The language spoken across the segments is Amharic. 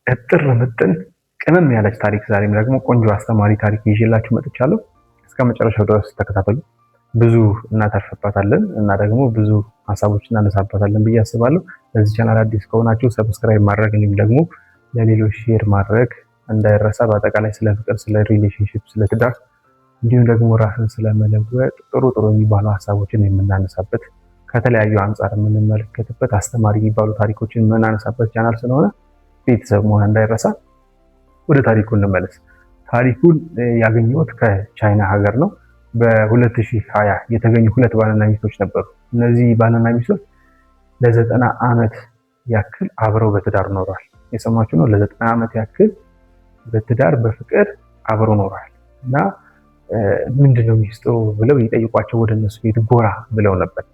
እጥር ምጥን ቅመም ያለች ታሪክ ዛሬም ደግሞ ቆንጆ አስተማሪ ታሪክ ይዤላችሁ መጥቻለሁ። እስከ መጨረሻው ድረስ ተከታተሉ። ብዙ እናተርፍበታለን እና ደግሞ ብዙ ሀሳቦች እናነሳበታለን ብዬ አስባለሁ። ለዚህ ቻናል አዲስ ከሆናችሁ ሰብስክራይብ ማድረግ እንዲሁም ደግሞ ለሌሎች ሼር ማድረግ እንዳይረሳ። በአጠቃላይ ስለ ፍቅር፣ ስለ ሪሌሽንሺፕ፣ ስለ ትዳር እንዲሁም ደግሞ ራስን ስለመለወጥ ጥሩ ጥሩ የሚባሉ ሀሳቦችን የምናነሳበት ከተለያዩ አንጻር የምንመለከትበት አስተማሪ የሚባሉ ታሪኮችን የምናነሳበት ቻናል ስለሆነ ቤተሰብ መሆን እንዳይረሳ። ወደ ታሪኩ እንመለስ። ታሪኩን ያገኘሁት ከቻይና ሀገር ነው። በ2020 የተገኙ ሁለት ባልና ሚስቶች ነበሩ። እነዚህ ባልና ሚስቶች ለ90 ዓመት ያክል አብረው በትዳር ኖረዋል። የሰማችሁ ነው። ለ90 ዓመት ያክል በትዳር በፍቅር አብረው ኖረዋል እና ምንድነው ሚስጥሩ ብለው ይጠይቋቸው ወደ እነሱ ቤት ጎራ ብለው ነበር።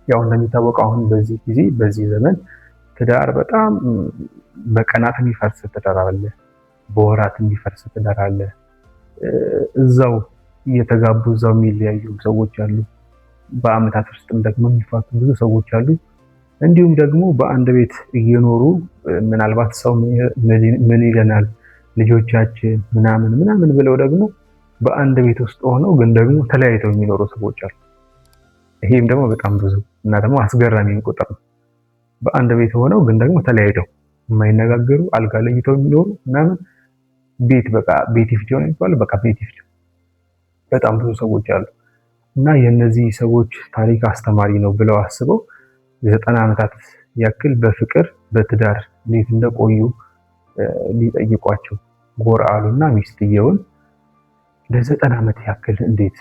ያው እንደሚታወቀው አሁን በዚህ ጊዜ በዚህ ዘመን ትዳር በጣም በቀናት የሚፈርስ ትዳር አለ፣ በወራት የሚፈርስ ትዳር አለ። እዛው እየተጋቡ እዛው የሚለያዩ ሰዎች አሉ። በአመታት ውስጥም ደግሞ የሚፋቱ ብዙ ሰዎች አሉ። እንዲሁም ደግሞ በአንድ ቤት እየኖሩ ምናልባት ሰው ምን ይለናል ልጆቻችን ምናምን ብለው ደግሞ በአንድ ቤት ውስጥ ሆነው ግን ደግሞ ተለያይተው የሚኖሩ ሰዎች አሉ። ይሄም ደግሞ በጣም ብዙ እና ደግሞ አስገራሚ ቁጥር ነው። በአንድ ቤት ሆነው ግን ደግሞ ተለያይተው የማይነጋገሩ አልጋ ለይተው የሚኖሩ ምናምን ቤት ይፍጆ ነው የሚባለው። በቃ ቤት ይፍጆ በጣም ብዙ ሰዎች አሉ እና የነዚህ ሰዎች ታሪክ አስተማሪ ነው ብለው አስበው የ90 ዓመታት ያክል በፍቅር በትዳር እንዴት እንደቆዩ ሊጠይቋቸው ጎራ አሉና ሚስትየውን ለ90 ዓመት ያክል እንዴት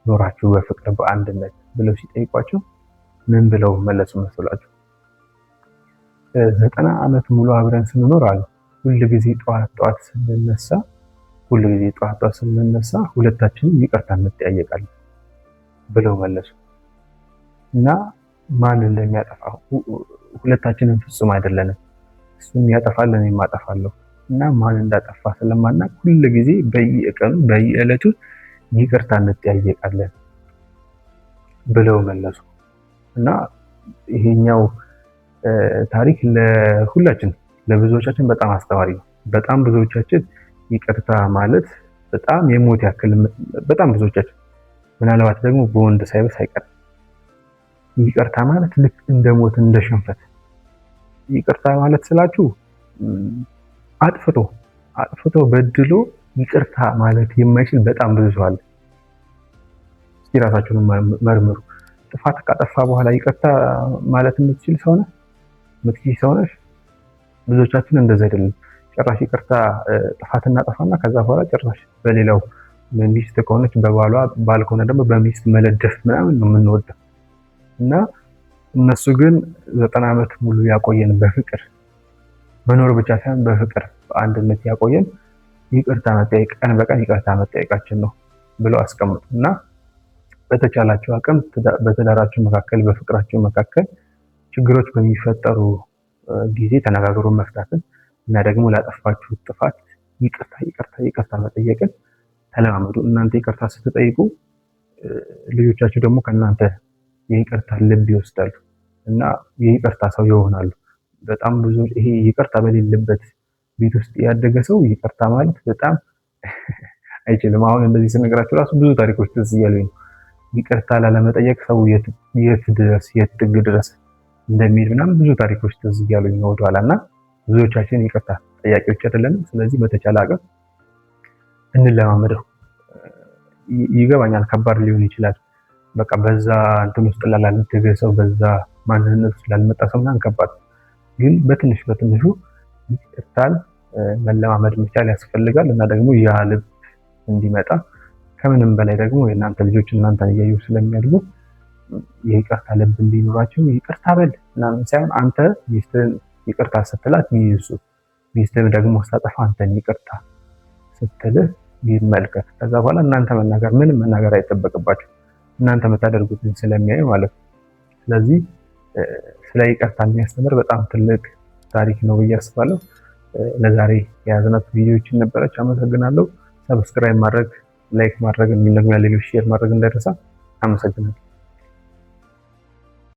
ኖራችሁ በፍቅር በአንድነት ብለው ሲጠይቋቸው ምን ብለው መለሱ መስሏችሁ? 90 ዓመት ሙሉ አብረን ስንኖር አሉ ሁልጊዜ ጠዋት ስንነሳ ሁለታችንም ይቅርታ እንጠያየቃለን ብለው መለሱ እና ማን እንደሚያጠፋ ሁለታችንም ፍጹም አይደለንም፣ እሱም ያጠፋል እኔም አጠፋለሁ እና ማን እንዳጠፋ ስለማናውቅ ሁልጊዜ በየቀኑ በየዕለቱ ይቅርታ እንጠያየቃለን ብለው መለሱ እና ይሄኛው ታሪክ ለሁላችን ለብዙዎቻችን በጣም አስተማሪ ነው። በጣም ብዙዎቻችን ይቅርታ ማለት በጣም የሞት ያክል በጣም ብዙዎቻችን ምናልባት ደግሞ በወንድ ሳይበስ አይቀር ይቅርታ ማለት ልክ እንደ ሞት እንደ ሽንፈት። ይቅርታ ማለት ስላችሁ አጥፍቶ በድሎ ይቅርታ ማለት የማይችል በጣም ብዙ ሰው አለ። እስኪ ራሳችሁን መርምሩ። ጥፋት ካጠፋ በኋላ ይቅርታ ማለት የምትችል ሰው ነሽ? ብዙዎቻችን እንደዛ አይደለም። ጭራሽ ይቅርታ ጥፋት እናጠፋና ከዛ በኋላ ጭራሽ በሌላው ሚስት ከሆነች በባሏ ባል ከሆነ ደግሞ በሚስት መለደፍ ምናምን ነው የምንወደው እና እነሱ ግን 90 ዓመት ሙሉ ያቆየን በፍቅር መኖር ብቻ ሳይሆን በፍቅር በአንድነት ያቆየን ይቅርታ መጠየቅ ቀን በቀን ይቅርታ መጠየቃችን ነው ብለው አስቀምጡ እና በተቻላችሁ አቅም በትዳራችሁ መካከል በፍቅራችሁ መካከል ችግሮች በሚፈጠሩ ጊዜ ተነጋግሮ መፍታትን እና ደግሞ ላጠፋችሁ ጥፋት ይቅርታ መጠየቅን ተለማመዱ። እናንተ ይቅርታ ስትጠይቁ ልጆቻችሁ ደግሞ ከእናንተ የይቅርታ ልብ ይወስዳሉ እና የይቅርታ ሰው ይሆናሉ። በጣም ብዙ ይሄ ይቅርታ በሌለበት ቤት ውስጥ ያደገ ሰው ይቅርታ ማለት በጣም አይችልም። አሁን እንደዚህ ስነግራችሁ ራሱ ብዙ ታሪኮች ትዝ እያሉኝ ነው። ይቅርታ ላለመጠየቅ ሰው የት ጥግ ድረስ እንደሚሄድ ምናምን ብዙ ታሪኮች ትዝ እያሉኝ ነው ወደኋላ እና ብዙዎቻችን ይቅርታ ጠያቂዎች አይደለንም። ስለዚህ በተቻለ አቅም እንለማመደው። ይገባኛል ከባድ ሊሆን ይችላል። በቃ በዛ እንትን ውስጥ ላላደገ ሰው በዛ ማንነት ውስጥ ላልመጣ ሰው ምናምን ከባድ፣ ግን በትንሹ ይቅርታን መለማመድ መቻል ያስፈልጋል እና ደግሞ ያ ልብ እንዲመጣ ከምንም በላይ ደግሞ የእናንተ ልጆች እናንተን እያዩ ስለሚያድጉ የይቅርታ ልብ እንዲኖራቸው ይቅርታ በል ምናምን ሳይሆን አንተ ሚስትህን ይቅርታ ስትላት ይይዙ፣ ሚስትህን ደግሞ ስታጠፋ አንተን ይቅርታ ስትልህ ይመልከት። ከዛ በኋላ እናንተ ምንም መናገር አይጠበቅባችሁ እናንተ የምታደርጉትን ስለሚያዩ ማለት ነው። ስለዚህ ስለ ይቅርታ የሚያስተምር በጣም ትልቅ ታሪክ ነው ብዬ አስባለሁ። ለዛሬ የያዝናት ቪዲዮዎችን ነበረች። አመሰግናለሁ። ሰብስክራይብ ማድረግ፣ ላይክ ማድረግ እንዲሁም ደግሞ ሌሎች ሼር ማድረግ እንዳይረሳ። አመሰግናለሁ።